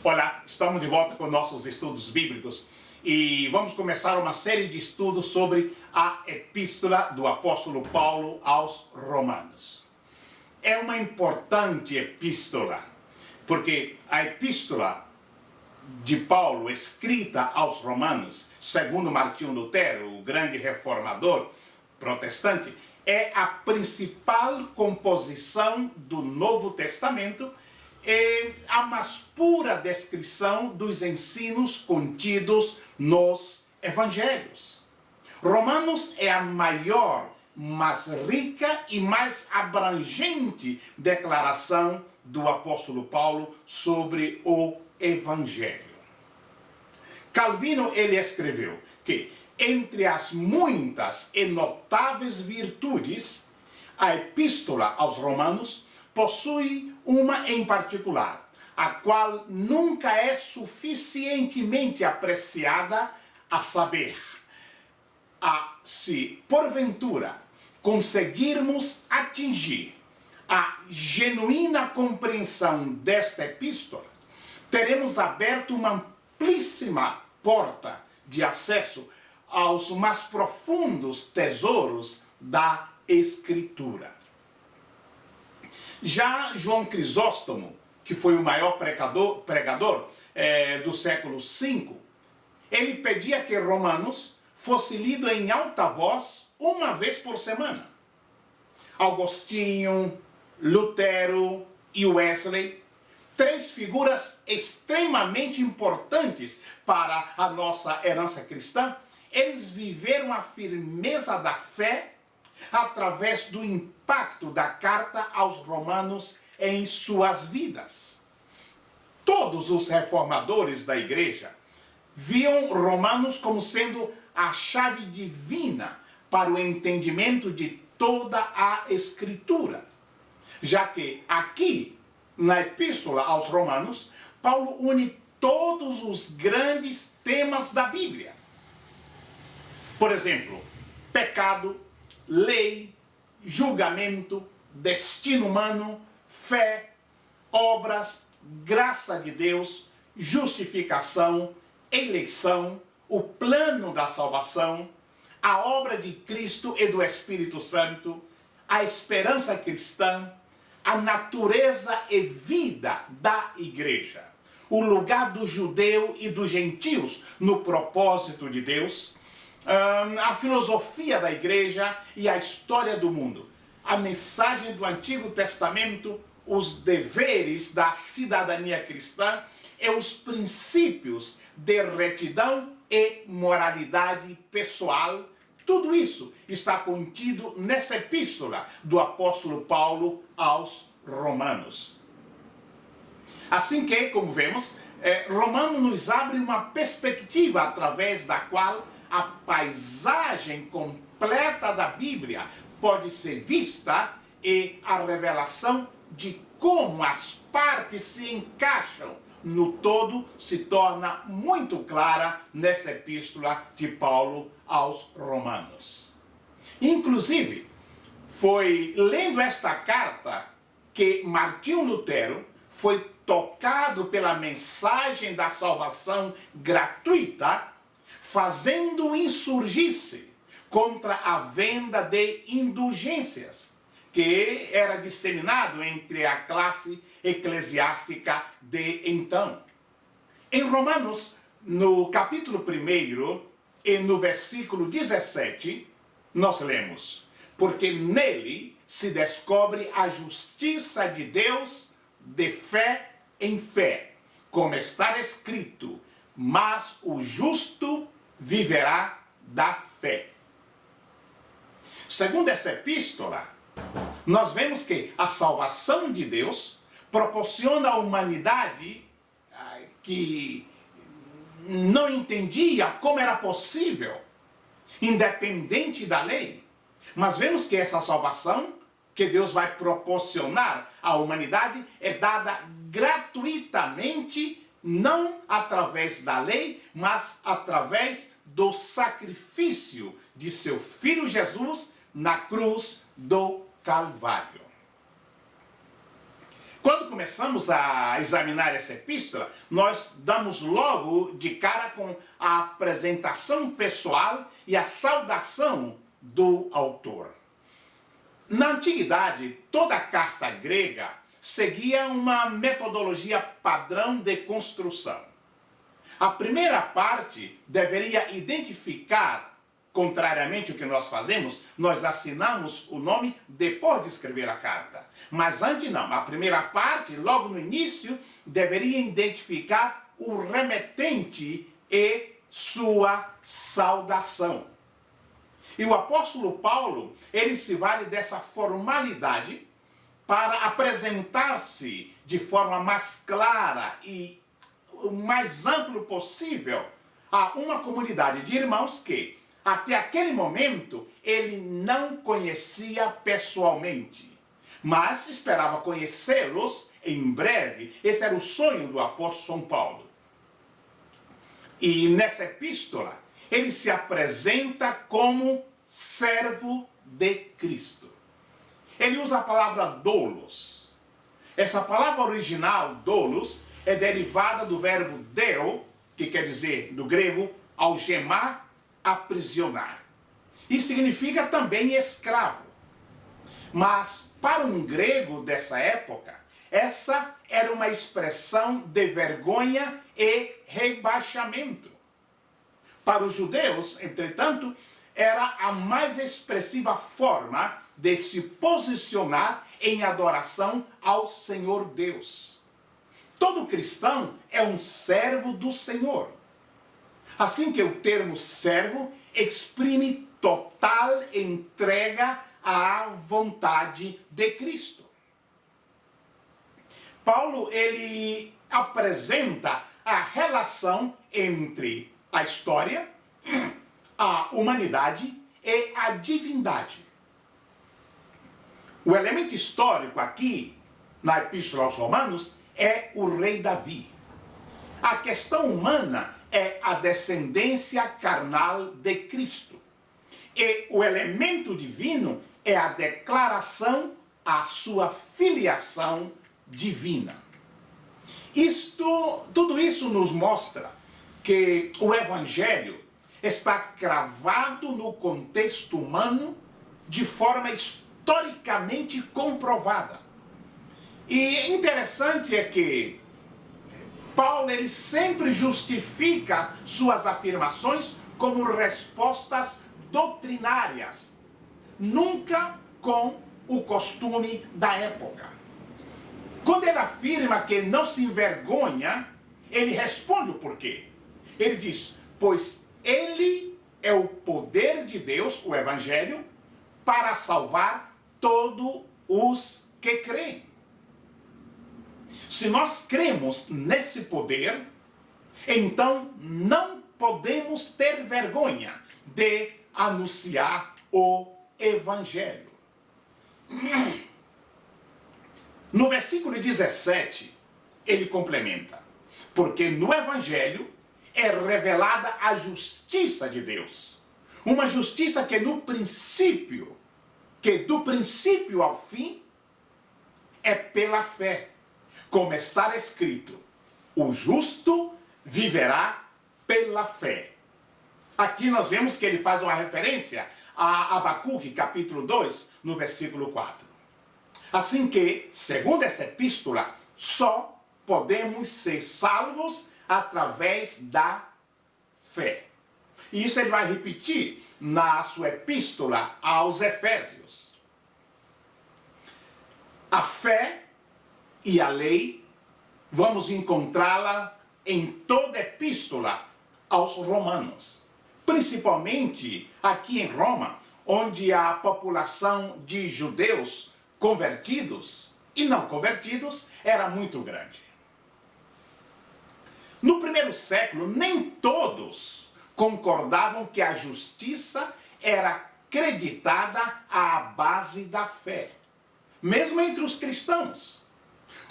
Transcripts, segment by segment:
Olá, estamos de volta com nossos estudos bíblicos e vamos começar uma série de estudos sobre a epístola do apóstolo Paulo aos Romanos. É uma importante epístola, porque a epístola de Paulo escrita aos Romanos, segundo Martinho Lutero, o grande reformador protestante, é a principal composição do Novo Testamento e a mais pura descrição dos ensinos contidos nos Evangelhos. Romanos é a maior, mais rica e mais abrangente declaração do apóstolo Paulo sobre o Evangelho. Calvino ele escreveu que entre as muitas e notáveis virtudes, a epístola aos Romanos possui uma em particular, a qual nunca é suficientemente apreciada, a saber, se porventura conseguirmos atingir a genuína compreensão desta epístola, teremos aberto uma amplíssima porta de acesso aos mais profundos tesouros da Escritura. Já João Crisóstomo, que foi o maior pregador do século V, ele pedia que Romanos fosse lido em alta voz uma vez por semana. Agostinho, Lutero e Wesley, três figuras extremamente importantes para a nossa herança cristã, eles viveram a firmeza da fé através do impacto da carta aos Romanos em suas vidas. Todos os reformadores da igreja viam Romanos como sendo a chave divina para o entendimento de toda a Escritura, já que aqui, na Epístola aos Romanos, Paulo une todos os grandes temas da Bíblia. Por exemplo, pecado, lei, julgamento, destino humano, fé, obras, graça de Deus, justificação, eleição, o plano da salvação, a obra de Cristo e do Espírito Santo, a esperança cristã, a natureza e vida da igreja, o lugar do judeu e dos gentios no propósito de Deus, a filosofia da igreja e a história do mundo, a mensagem do Antigo Testamento, os deveres da cidadania cristã e os princípios de retidão e moralidade pessoal. Tudo isso está contido nessa epístola do apóstolo Paulo aos Romanos. Assim que, como vemos, Romanos nos abre uma perspectiva através da qual a paisagem completa da Bíblia pode ser vista e a revelação de como as partes se encaixam no todo se torna muito clara nessa epístola de Paulo aos Romanos. Inclusive, foi lendo esta carta que Martinho Lutero foi tocado pela mensagem da salvação gratuita, fazendo insurgir-se contra a venda de indulgências, que era disseminado entre a classe eclesiástica de então. Em Romanos, no capítulo 1 e no versículo 17, nós lemos: porque nele se descobre a justiça de Deus de fé em fé, como está escrito, mas o justo viverá da fé. Segundo essa epístola, nós vemos que a salvação de Deus proporciona à humanidade que não entendia como era possível, independente da lei. Mas vemos que essa salvação que Deus vai proporcionar à humanidade é dada gratuitamente, não através da lei, mas através do sacrifício de seu Filho Jesus na cruz do Calvário. Quando começamos a examinar essa epístola, nós damos logo de cara com a apresentação pessoal e a saudação do autor. Na antiguidade, toda a carta grega seguia uma metodologia padrão de construção. A primeira parte deveria identificar, contrariamente ao que nós fazemos, nós assinamos o nome depois de escrever a carta. Mas antes não, a primeira parte, logo no início, deveria identificar o remetente e sua saudação. E o apóstolo Paulo, ele se vale dessa formalidade para apresentar-se de forma mais clara e o mais amplo possível a uma comunidade de irmãos que, até aquele momento, ele não conhecia pessoalmente, mas esperava conhecê-los em breve. Esse era o sonho do apóstolo São Paulo. E nessa epístola, ele se apresenta como servo de Cristo. Ele usa a palavra doulos. Essa palavra original, doulos, é derivada do verbo deo, que quer dizer, do grego, algemar, aprisionar. E significa também escravo. Mas para um grego dessa época, essa era uma expressão de vergonha e rebaixamento. Para os judeus, entretanto, era a mais expressiva forma de se posicionar em adoração ao Senhor Deus. Todo cristão é um servo do Senhor. Assim que o termo servo exprime total entrega à vontade de Cristo. Paulo, ele apresenta a relação entre a história, a humanidade e a divindade. O elemento histórico aqui, na Epístola aos Romanos, é o rei Davi. A questão humana é a descendência carnal de Cristo. E o elemento divino é a declaração à sua filiação divina. Tudo isso nos mostra que o Evangelho está cravado no contexto humano de forma historicamente comprovada. E interessante é que Paulo ele sempre justifica suas afirmações como respostas doutrinárias, nunca com o costume da época. Quando ele afirma que não se envergonha, ele responde o porquê. Ele diz, pois ele é o poder de Deus, o Evangelho, para salvar todos os que creem. Se nós cremos nesse poder, então não podemos ter vergonha de anunciar o Evangelho. No versículo 17, ele complementa, porque no Evangelho é revelada a justiça de Deus. Uma justiça que do princípio ao fim, é pela fé. Como está escrito, o justo viverá pela fé. Aqui nós vemos que ele faz uma referência a Abacuque, capítulo 2, no versículo 4. Assim que, segundo essa epístola, só podemos ser salvos através da fé. E isso ele vai repetir na sua epístola aos Efésios. A fé e a lei, vamos encontrá-la em toda epístola aos Romanos. Principalmente aqui em Roma, onde a população de judeus convertidos e não convertidos era muito grande. No primeiro século, nem todos concordavam que a justiça era creditada à base da fé, mesmo entre os cristãos.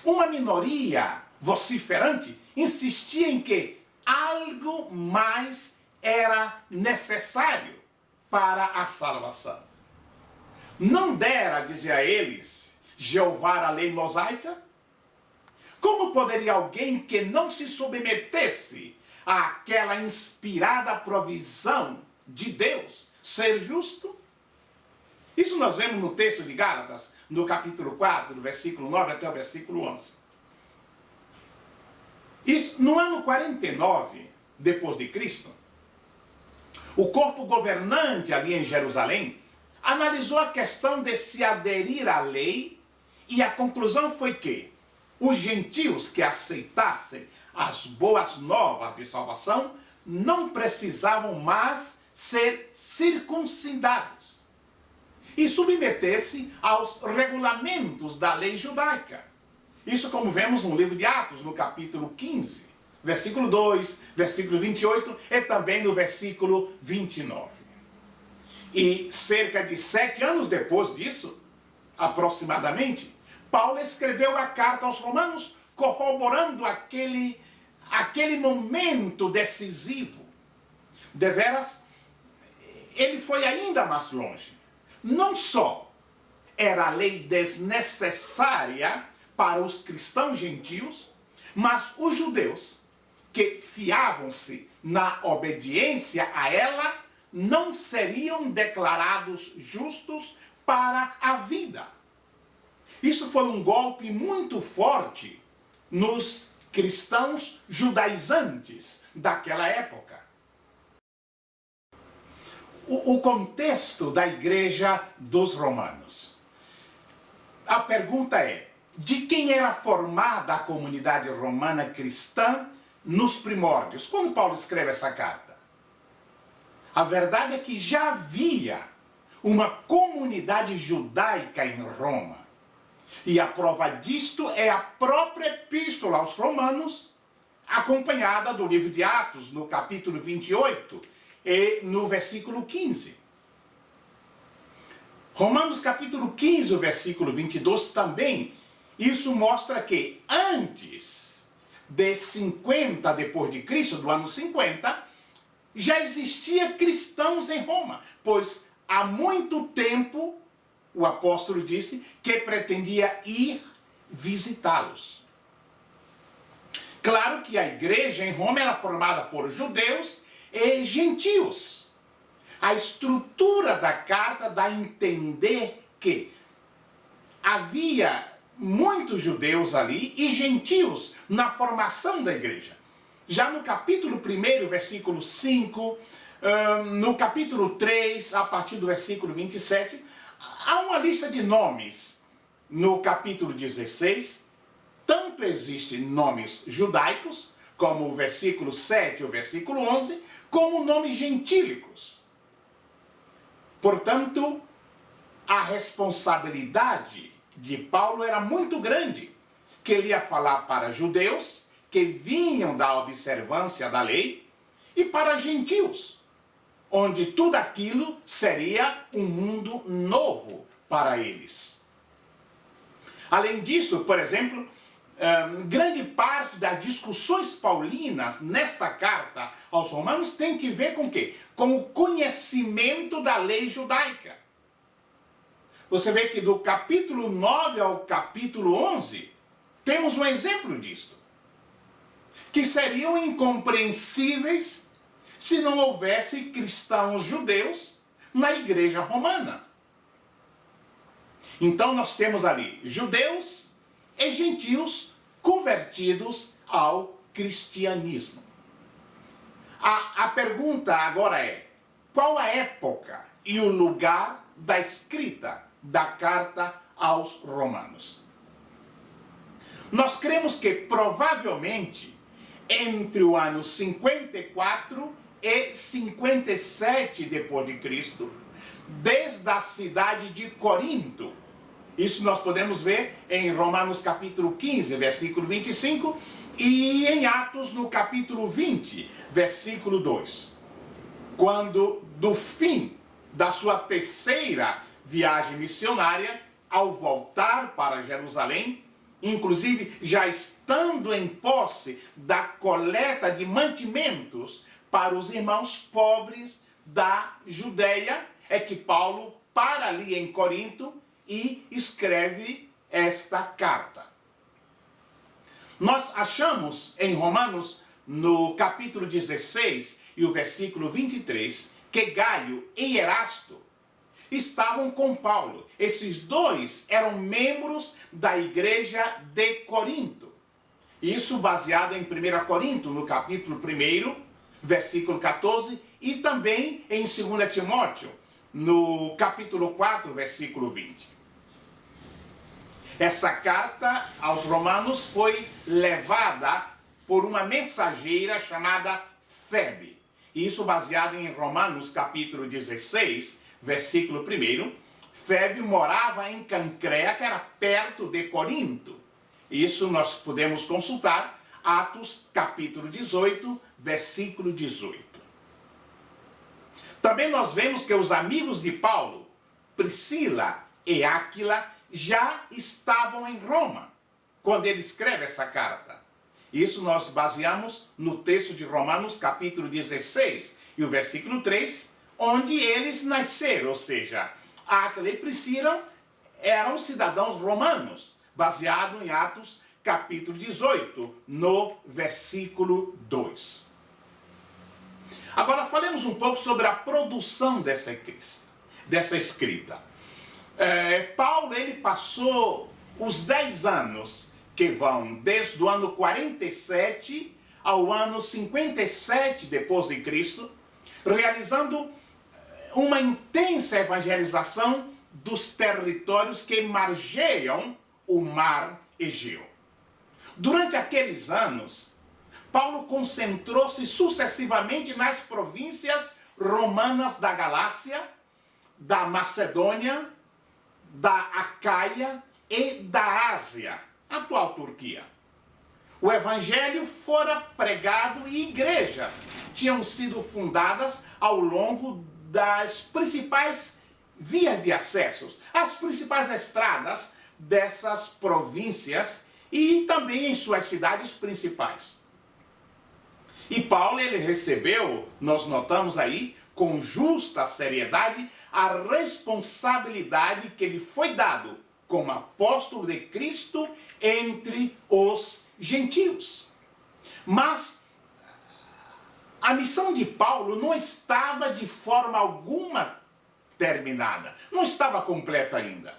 Uma minoria vociferante insistia em que algo mais era necessário para a salvação. Não dera, dizia eles, Jeová a lei mosaica? Como poderia alguém que não se submetesse àquela inspirada provisão de Deus ser justo? Isso nós vemos no texto de Gálatas, no capítulo 4, do versículo 9 até o versículo 11. Isso, no ano 49, depois de Cristo, o corpo governante ali em Jerusalém analisou a questão de se aderir à lei e a conclusão foi que os gentios que aceitassem as boas novas de salvação não precisavam mais ser circuncidados e submeter-se aos regulamentos da lei judaica. Isso como vemos no livro de Atos, no capítulo 15, versículo 2, versículo 28 e também no versículo 29. E cerca de 7 anos depois disso, aproximadamente, Paulo escreveu a carta aos Romanos corroborando aquele momento decisivo. Deveras, ele foi ainda mais longe. Não só era a lei desnecessária para os cristãos gentios, mas os judeus que fiavam-se na obediência a ela não seriam declarados justos para a vida. Isso foi um golpe muito forte nos cristãos judaizantes daquela época. O contexto da igreja dos romanos. A pergunta é, de quem era formada a comunidade romana cristã nos primórdios, quando Paulo escreve essa carta? A verdade é que já havia uma comunidade judaica em Roma. E a prova disto é a própria epístola aos Romanos, acompanhada do livro de Atos, no capítulo 28 e no versículo 15. Romanos capítulo 15, o versículo 22 também, isso mostra que antes de 50 depois de Cristo, do ano 50, já existia cristãos em Roma, pois há muito tempo o apóstolo disse que pretendia ir visitá-los. Claro que a igreja em Roma era formada por judeus e gentios. A estrutura da carta dá a entender que havia muitos judeus ali e gentios na formação da igreja. Já no capítulo 1, versículo 5, no capítulo 3, a partir do versículo 27, há uma lista de nomes. No capítulo 16, tanto existem nomes judaicos, como o versículo 7 e o versículo 11, como nomes gentílicos. Portanto, a responsabilidade de Paulo era muito grande, que ele ia falar para judeus que vinham da observância da lei e para gentios, onde tudo aquilo seria um mundo novo para eles. Além disso, por exemplo, grande parte das discussões paulinas nesta carta aos Romanos tem que ver com o quê? Com o conhecimento da lei judaica. Você vê que do capítulo 9 ao capítulo 11, temos um exemplo disto, que seriam incompreensíveis se não houvesse cristãos judeus na igreja romana. Então nós temos ali judeus e gentios convertidos ao cristianismo. A pergunta agora é, qual a época e o lugar da escrita da carta aos Romanos? Nós cremos que provavelmente entre o ano 54 e 57 depois de Cristo, desde a cidade de Corinto. Isso nós podemos ver em Romanos capítulo 15, versículo 25, e em Atos no capítulo 20, versículo 2. Quando, do fim da sua terceira viagem missionária, ao voltar para Jerusalém, inclusive já estando em posse da coleta de mantimentos para os irmãos pobres da Judeia, é que Paulo para ali em Corinto e escreve esta carta. Nós achamos em Romanos, no capítulo 16 e o versículo 23, que Gaio e Erasto estavam com Paulo. Esses dois eram membros da igreja de Corinto. Isso baseado em 1 Corinto, no capítulo 1, versículo 14, e também em 2 Timóteo, no capítulo 4, versículo 20. Essa carta aos romanos foi levada por uma mensageira chamada Febe. Isso baseado em Romanos capítulo 16, versículo 1. Febe morava em Cancreia, que era perto de Corinto. Isso nós podemos consultar, Atos capítulo 18, versículo 18. Também nós vemos que os amigos de Paulo, Priscila e Áquila, já estavam em Roma, quando ele escreve essa carta. Isso nós baseamos no texto de Romanos capítulo 16 e o versículo 3, onde eles nasceram, ou seja, Áquila e Priscila eram cidadãos romanos, baseado em Atos capítulo 18, no versículo 2. Agora falemos um pouco sobre a produção dessa escrita. Paulo, ele passou os 10 anos que vão desde o ano 47 ao ano 57 depois de Cristo, realizando uma intensa evangelização dos territórios que margeiam o mar Egeu. Durante aqueles anos, Paulo concentrou-se sucessivamente nas províncias romanas da Galácia, da Macedônia, da Acaia e da Ásia, atual Turquia. O evangelho fora pregado e igrejas tinham sido fundadas ao longo das principais vias de acessos, as principais estradas dessas províncias e também em suas cidades principais. E Paulo, ele recebeu, nós notamos aí, com justa seriedade, a responsabilidade que lhe foi dado como apóstolo de Cristo entre os gentios. Mas a missão de Paulo não estava de forma alguma terminada, não estava completa ainda.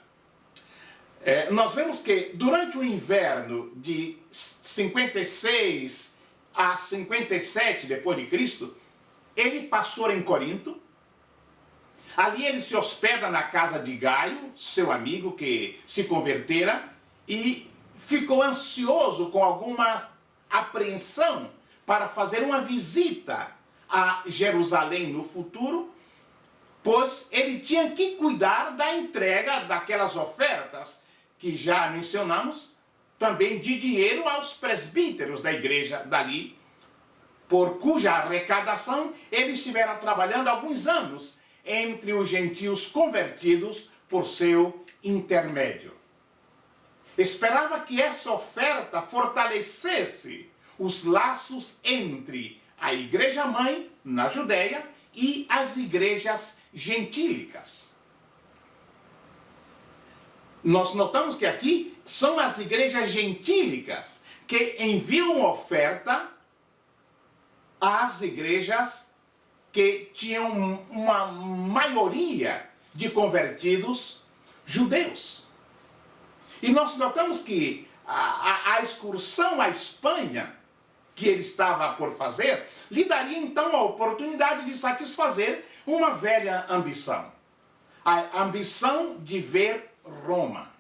Nós vemos que durante o inverno de 56 a 57 depois de Cristo, ele passou em Corinto. Ali ele se hospeda na casa de Gaio, seu amigo que se convertera, e ficou ansioso com alguma apreensão para fazer uma visita a Jerusalém no futuro, pois ele tinha que cuidar da entrega daquelas ofertas que já mencionamos, também de dinheiro aos presbíteros da igreja dali, por cuja arrecadação ele estivera trabalhando há alguns anos entre os gentios convertidos por seu intermédio. Esperava que essa oferta fortalecesse os laços entre a igreja-mãe na Judéia e as igrejas gentílicas. Nós notamos que aqui são as igrejas gentílicas que enviam oferta às igrejas que tinham uma maioria de convertidos judeus. E nós notamos que a excursão à Espanha que ele estava por fazer lhe daria então a oportunidade de satisfazer uma velha ambição. A ambição de ver Roma,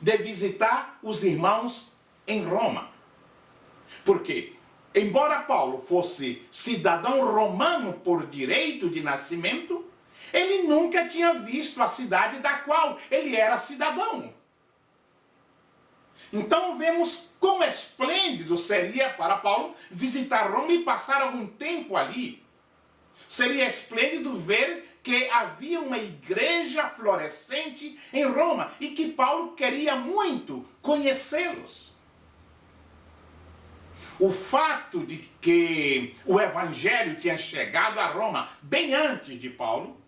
de visitar os irmãos em Roma. Porque, embora Paulo fosse cidadão romano por direito de nascimento, ele nunca tinha visto a cidade da qual ele era cidadão. Então vemos quão esplêndido seria para Paulo visitar Roma e passar algum tempo ali. Seria esplêndido ver que havia uma igreja florescente em Roma e que Paulo queria muito conhecê-los. O fato de que o evangelho tinha chegado a Roma bem antes de Paulo,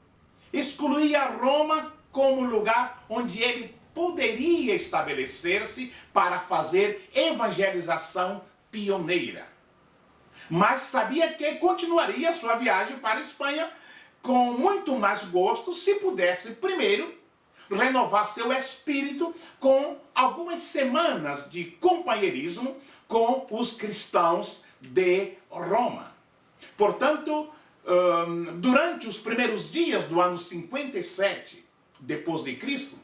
excluía Roma como lugar onde ele poderia estabelecer-se para fazer evangelização pioneira. Mas sabia que continuaria sua viagem para a Espanha com muito mais gosto se pudesse primeiro renovar seu espírito com algumas semanas de companheirismo com os cristãos de Roma. Portanto, durante os primeiros dias do ano 57 depois de Cristo,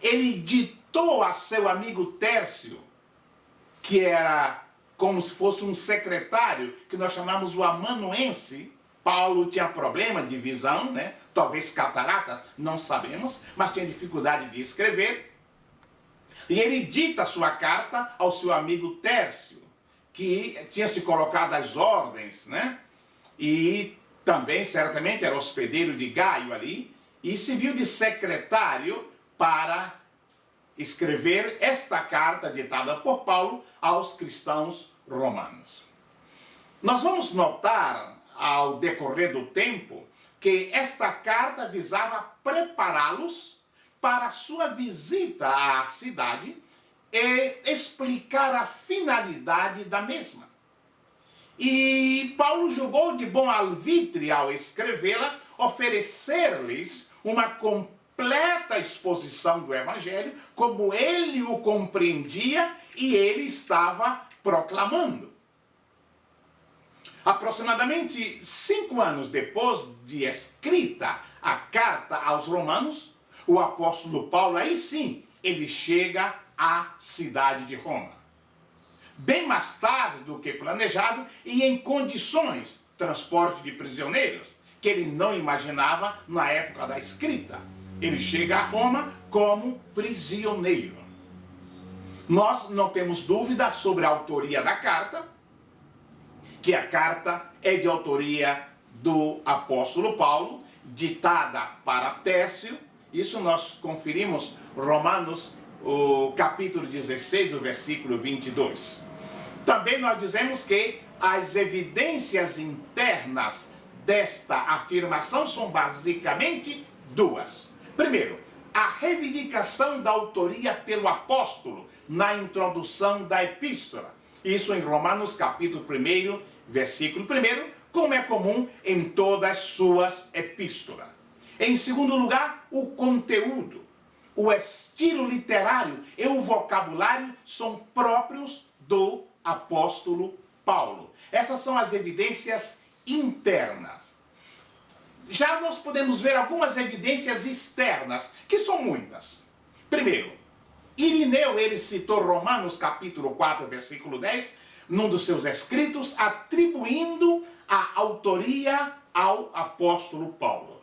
ele ditou a seu amigo Tércio, que era como se fosse um secretário, que nós chamamos o amanuense. Paulo tinha problema de visão, né? Talvez cataratas, não sabemos, mas tinha dificuldade de escrever. E ele dita sua carta ao seu amigo Tércio, que tinha se colocado às ordens, né? E também, certamente, era hospedeiro de Gaio ali, e serviu de secretário para escrever esta carta ditada por Paulo aos cristãos romanos. Nós vamos notar, ao decorrer do tempo, que esta carta visava prepará-los para a sua visita à cidade e explicar a finalidade da mesma. E Paulo julgou de bom alvitre, ao escrevê-la, oferecer-lhes uma completa exposição do Evangelho, como ele o compreendia e ele estava proclamando. Aproximadamente 5 anos depois de escrita a carta aos Romanos, o apóstolo Paulo, aí sim, ele chega à cidade de Roma. Bem mais tarde do que planejado e em condições, transporte de prisioneiros, que ele não imaginava na época da escrita. Ele chega a Roma como prisioneiro. Nós não temos dúvida sobre a autoria da carta, que a carta é de autoria do apóstolo Paulo, ditada para Tércio. Isso nós conferimos Romanos, o capítulo 16, o versículo 22. Também nós dizemos que as evidências internas desta afirmação são basicamente duas. Primeiro, a reivindicação da autoria pelo apóstolo na introdução da epístola. Isso em Romanos capítulo 1, versículo 1, como é comum em todas as suas epístolas. Em segundo lugar, o conteúdo, o estilo literário e o vocabulário são próprios do apóstolo Paulo. Essas são as evidências internas. Já nós podemos ver algumas evidências externas, que são muitas. Primeiro, Irineu, ele citou Romanos capítulo 4, versículo 10, num dos seus escritos, atribuindo a autoria ao apóstolo Paulo.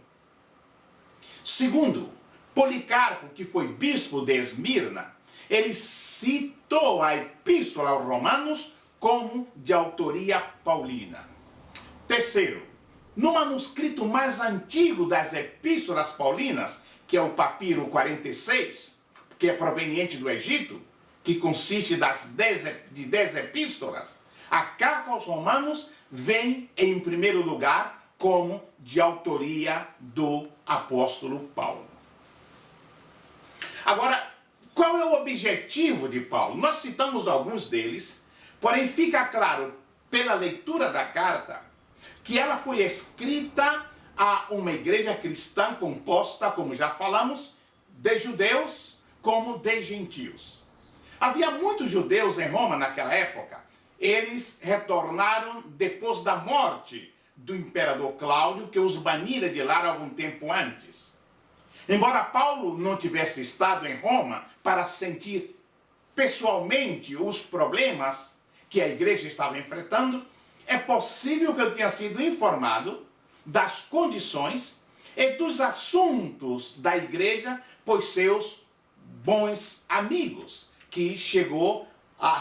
Segundo, Policarpo, que foi bispo de Esmirna, ele citou a epístola aos Romanos como de autoria paulina. Terceiro, no manuscrito mais antigo das epístolas paulinas, que é o papiro 46, que é proveniente do Egito, que consiste de 10 epístolas, a carta aos Romanos vem em primeiro lugar como de autoria do apóstolo Paulo. Agora, qual é o objetivo de Paulo? Nós citamos alguns deles, porém fica claro pela leitura da carta que ela foi escrita a uma igreja cristã composta, como já falamos, de judeus como de gentios. Havia muitos judeus em Roma naquela época. Eles retornaram depois da morte do imperador Cláudio, que os banira de lá algum tempo antes. Embora Paulo não tivesse estado em Roma para sentir pessoalmente os problemas que a igreja estava enfrentando, é possível que eu tenha sido informado das condições e dos assuntos da igreja por seus bons amigos, que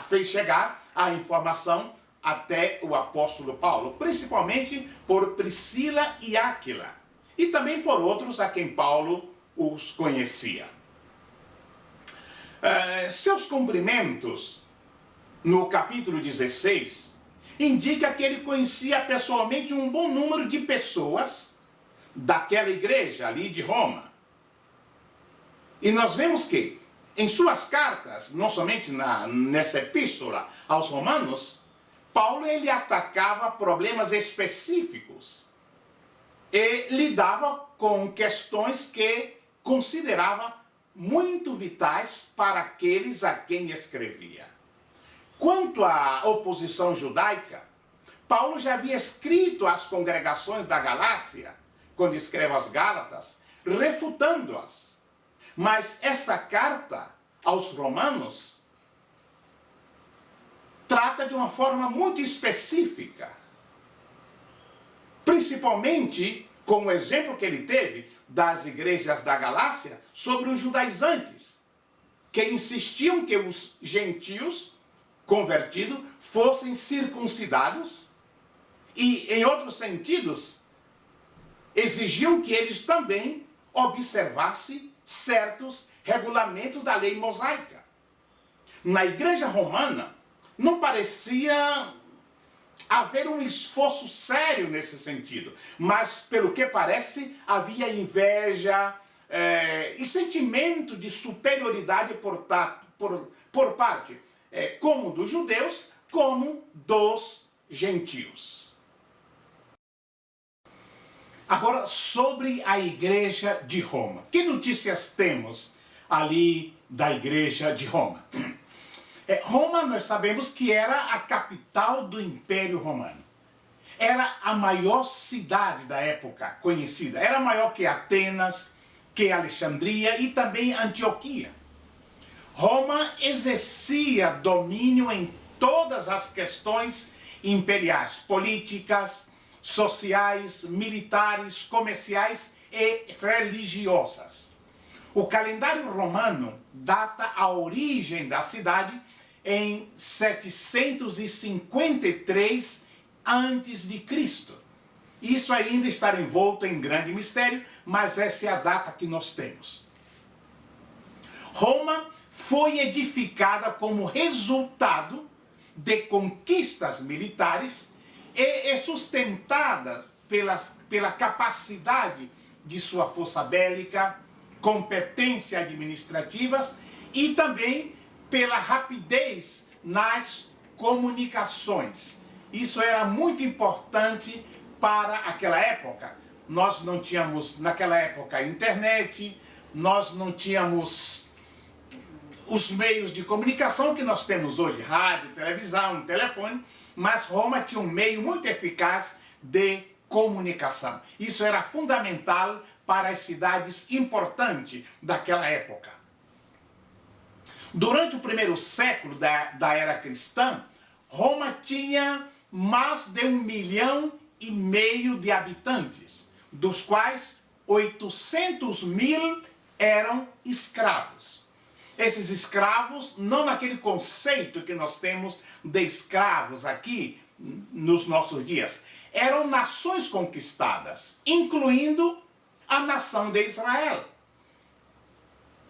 fez chegar a informação até o apóstolo Paulo, principalmente por Priscila e Áquila, e também por outros a quem Paulo os conhecia. Seus cumprimentos, no capítulo 16, indica que ele conhecia pessoalmente um bom número de pessoas daquela igreja ali de Roma. E nós vemos que Em suas cartas, não somente nessa epístola aos Romanos, Paulo ele atacava problemas específicos e lidava com questões que considerava muito vitais para aqueles a quem escrevia. Quanto à oposição judaica, Paulo já havia escrito às congregações da Galácia, quando escreve aos Gálatas, refutando-as. Mas essa carta aos Romanos trata de uma forma muito específica, principalmente com o exemplo que ele teve das igrejas da Galácia sobre os judaizantes, que insistiam que os gentios convertidos fossem circuncidados e, em outros sentidos, exigiam que eles também observassem certos regulamentos da lei mosaica. Na igreja romana, não parecia haver um esforço sério nesse sentido, mas, pelo que parece, havia inveja e sentimento de superioridade por parte como dos judeus, como dos gentios. Agora, sobre a igreja de Roma. Que notícias temos ali da igreja de Roma? Roma, nós sabemos que era a capital do Império Romano. Era a maior cidade da época conhecida. Era maior que Atenas, que Alexandria e também Antioquia. Roma exercia domínio em todas as questões imperiais, políticas, sociais, militares, comerciais e religiosas. O calendário romano data a origem da cidade em 753 a.C. Isso ainda está envolto em grande mistério, mas essa é a data que nós temos. Roma foi edificada como resultado de conquistas militares e sustentada pela capacidade de sua força bélica, competência administrativas e também pela rapidez nas comunicações. Isso era muito importante para aquela época. Nós não tínhamos, naquela época, internet, nós não tínhamos os meios de comunicação que nós temos hoje, rádio, televisão, telefone, mas Roma tinha um meio muito eficaz de comunicação. Isso era fundamental para as cidades importantes daquela época. Durante o primeiro século da era cristã, Roma tinha mais de 1,5 milhão de habitantes, dos quais 800.000 eram escravos. Esses escravos, não naquele conceito que nós temos de escravos aqui nos nossos dias, eram nações conquistadas, incluindo a nação de Israel.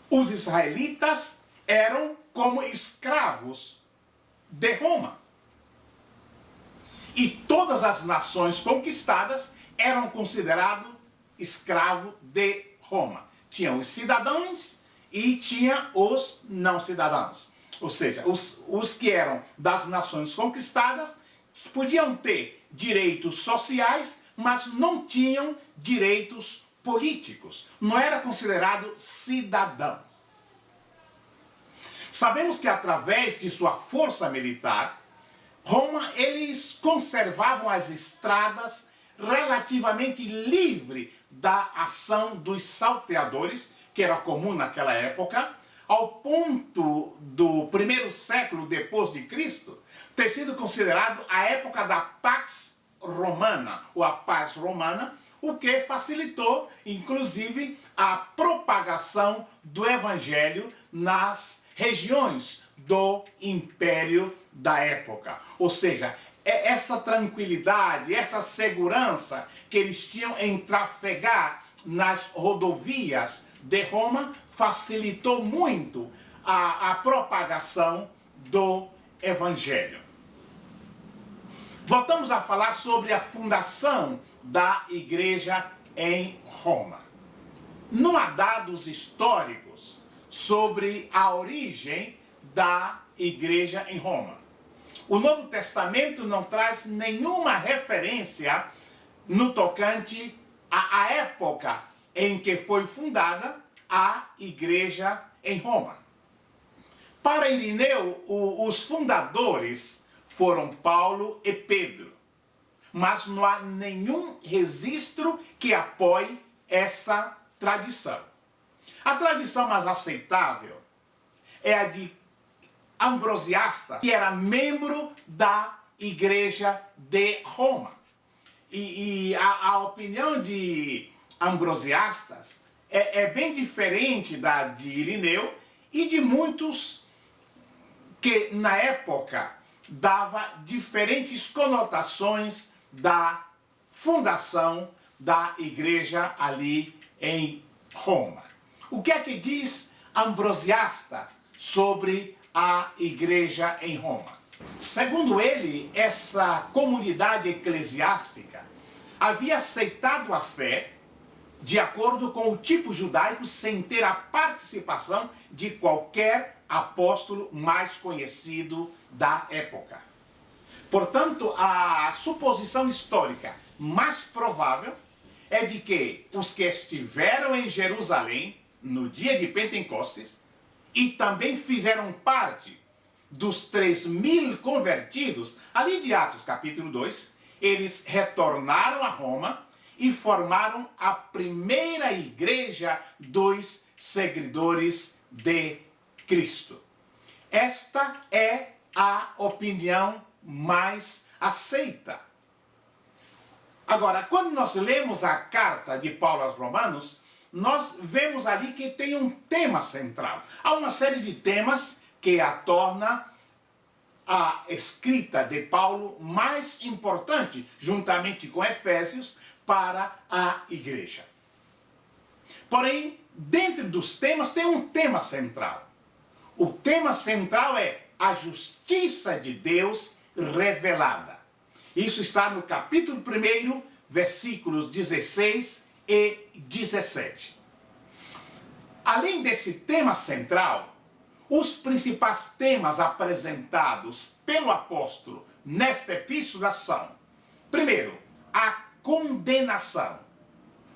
Os israelitas eram como escravos de Roma. E todas as nações conquistadas eram considerados escravos de Roma. Tinha os cidadãos e tinha os não cidadãos. Ou seja, os que eram das nações conquistadas podiam ter direitos sociais, mas não tinham direitos políticos. Não era considerado cidadão. Sabemos que através de sua força militar, Roma, eles conservavam as estradas relativamente livres da ação dos salteadores, que era comum naquela época, ao ponto do primeiro século depois de Cristo ter sido considerado a época da Pax Romana, ou a paz romana, o que facilitou, inclusive, a propagação do Evangelho nas regiões do Império da época. Ou seja, essa tranquilidade, essa segurança que eles tinham em trafegar nas rodovias de Roma facilitou muito a propagação do Evangelho. Voltamos a falar sobre a fundação da igreja em Roma. Não há dados históricos sobre a origem da igreja em Roma. O Novo Testamento não traz nenhuma referência no tocante à época em que foi fundada a igreja em Roma. Para Irineu, os fundadores foram Paulo e Pedro, mas não há nenhum registro que apoie essa tradição. A tradição mais aceitável é a de Ambrosiastas, que era membro da igreja de Roma. E a opinião de Ambrosiastas é bem diferente da de Irineu e de muitos que na época dava diferentes conotações da fundação da igreja ali em Roma. O que é que diz Ambrosiastas sobre a igreja em Roma? Segundo ele, essa comunidade eclesiástica havia aceitado a fé de acordo com o tipo judaico sem ter a participação de qualquer apóstolo mais conhecido da época. Portanto, a suposição histórica mais provável é de que os que estiveram em Jerusalém no dia de Pentecostes e também fizeram parte dos 3.000 convertidos, ali de Atos capítulo 2, eles retornaram a Roma e formaram a primeira igreja dos seguidores de Cristo. Esta é a opinião mais aceita. Agora, quando nós lemos a carta de Paulo aos Romanos, nós vemos ali que tem um tema central. Há uma série de temas que a torna a escrita de Paulo mais importante, juntamente com Efésios, para a igreja. Porém, dentro dos temas tem um tema central. O tema central é a justiça de Deus revelada. Isso está no capítulo 1, versículos 16 e 17. Além desse tema central, os principais temas apresentados pelo apóstolo nesta epístola são, primeiro, a condenação,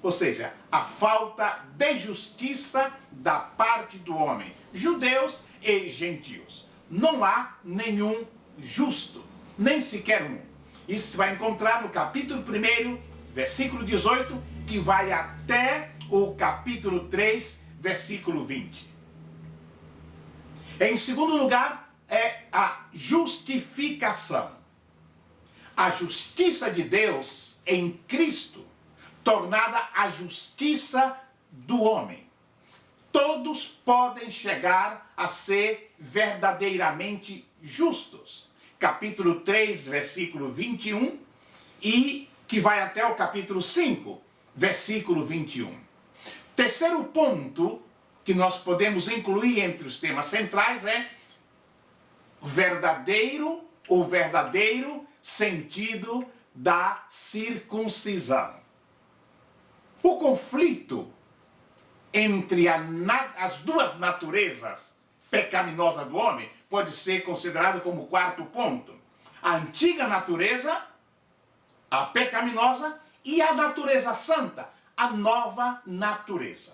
ou seja, a falta de justiça da parte do homem, judeus e gentios. Não há nenhum justo, nem sequer um. Isso se vai encontrar no capítulo 1, versículo 18, que vai até o capítulo 3, versículo 20. Em segundo lugar, é a justificação. A justiça de Deus em Cristo, tornada a justiça do homem. Todos podem chegar a ser verdadeiramente justos. Capítulo 3, versículo 21, e que vai até o capítulo 5, versículo 21. Terceiro ponto que nós podemos incluir entre os temas centrais é o verdadeiro sentido da circuncisão. O conflito entre as duas naturezas pecaminosas do homem pode ser considerado como o quarto ponto. A antiga natureza, a pecaminosa, e a natureza santa, a nova natureza.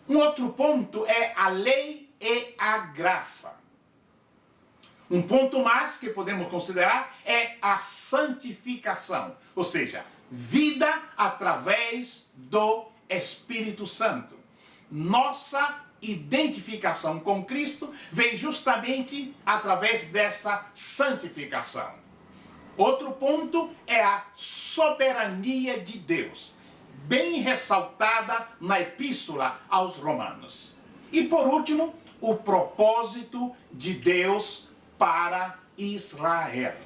Um outro ponto é a lei e a graça. Um ponto mais que podemos considerar é a santificação, ou seja, vida através do Espírito Santo. Nossa identificação com Cristo vem justamente através desta santificação. Outro ponto é a soberania de Deus, bem ressaltada na Epístola aos Romanos. E por último, o propósito de Deus para Israel.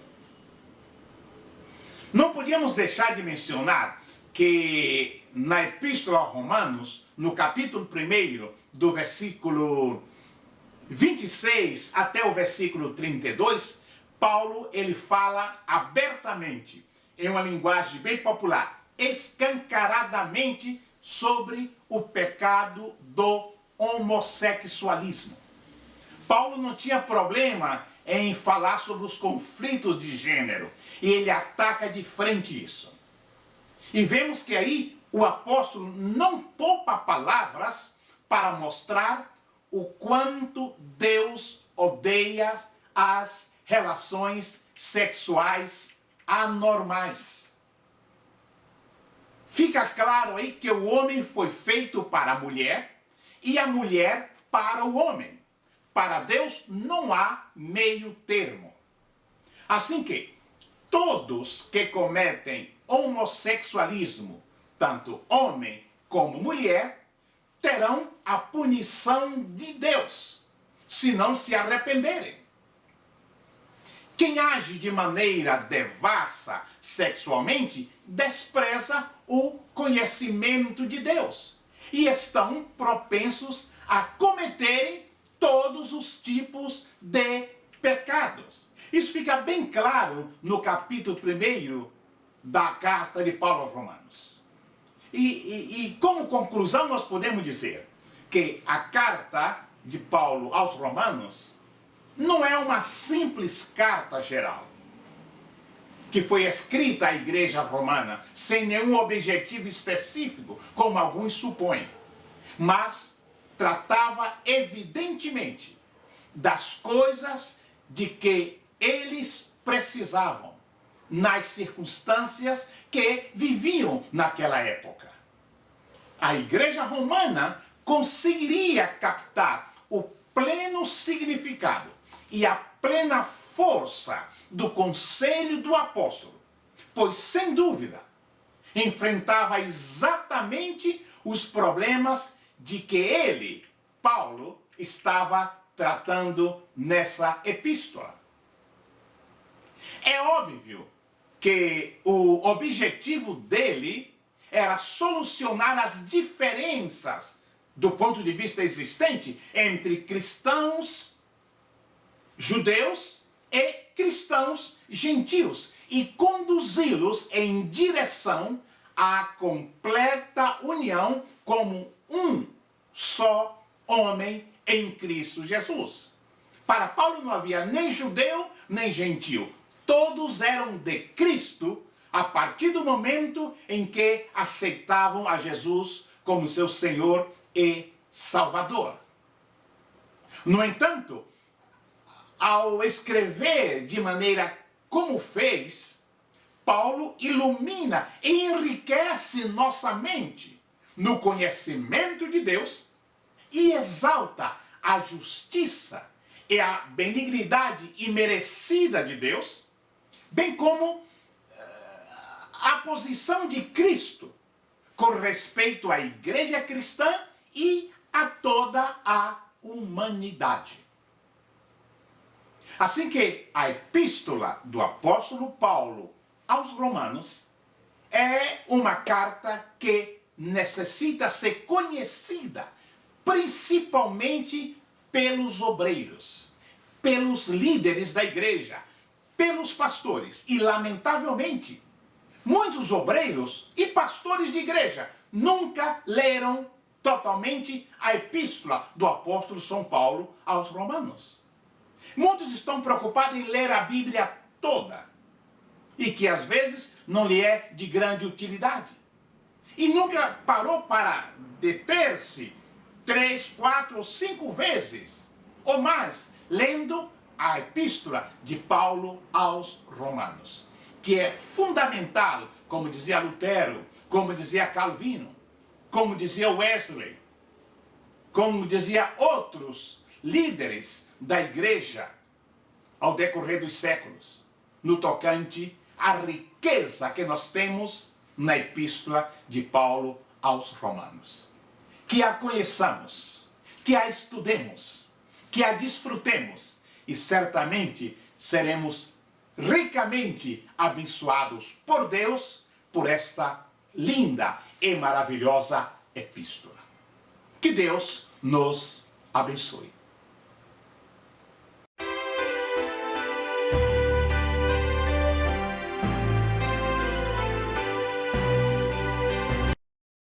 Não podíamos deixar de mencionar que na Epístola aos Romanos, no capítulo 1, do versículo 26 até o versículo 32, Paulo ele fala abertamente, em uma linguagem bem popular, escancaradamente sobre o pecado do homossexualismo. Paulo não tinha problema em falar sobre os conflitos de gênero, e ele ataca de frente isso. E vemos que aí o apóstolo não poupa palavras para mostrar o quanto Deus odeia as relações sexuais anormais. Fica claro aí que o homem foi feito para a mulher e a mulher para o homem. Para Deus não há meio termo. Assim que todos que cometem homossexualismo, tanto homem como mulher, terão a punição de Deus, se não se arrependerem. Quem age de maneira devassa sexualmente despreza o conhecimento de Deus e estão propensos a cometerem todos os tipos de pecados. Isso fica bem claro no capítulo 1 da carta de Paulo aos Romanos. E como conclusão nós podemos dizer que a carta de Paulo aos Romanos não é uma simples carta geral, que foi escrita à igreja romana sem nenhum objetivo específico, como alguns supõem, mas tratava evidentemente das coisas de que eles precisavam nas circunstâncias que viviam naquela época. A igreja romana conseguiria captar o pleno significado e a plena força do conselho do apóstolo, pois, sem dúvida, enfrentava exatamente os problemas de que ele, Paulo, estava tratando nessa epístola. É óbvio que o objetivo dele era solucionar as diferenças do ponto de vista existente entre cristãos judeus e cristãos gentios e conduzi-los em direção à completa união como um só homem em Cristo Jesus. Para Paulo não havia nem judeu nem gentio. Todos eram de Cristo a partir do momento em que aceitavam a Jesus como seu Senhor e Salvador. No entanto, ao escrever de maneira como fez, Paulo ilumina e enriquece nossa mente no conhecimento de Deus e exalta a justiça e a benignidade imerecida de Deus, bem como a posição de Cristo com respeito à igreja cristã e a toda a humanidade. Assim que a epístola do apóstolo Paulo aos Romanos é uma carta que necessita ser conhecida principalmente pelos obreiros, pelos líderes da igreja, pelos pastores e, lamentavelmente, muitos obreiros e pastores de igreja nunca leram totalmente a epístola do apóstolo São Paulo aos Romanos. Muitos estão preocupados em ler a Bíblia toda e que às vezes não lhe é de grande utilidade. E nunca parou para deter-se 3, 4 ou 5 vezes ou mais lendo a epístola de Paulo aos Romanos, que é fundamental, como dizia Lutero, como dizia Calvino, como dizia Wesley, como dizia outros líderes da igreja ao decorrer dos séculos, no tocante à riqueza que nós temos na epístola de Paulo aos Romanos. Que a conheçamos, que a estudemos, que a desfrutemos e certamente seremos ricamente abençoados por Deus por esta linda e maravilhosa epístola. Que Deus nos abençoe.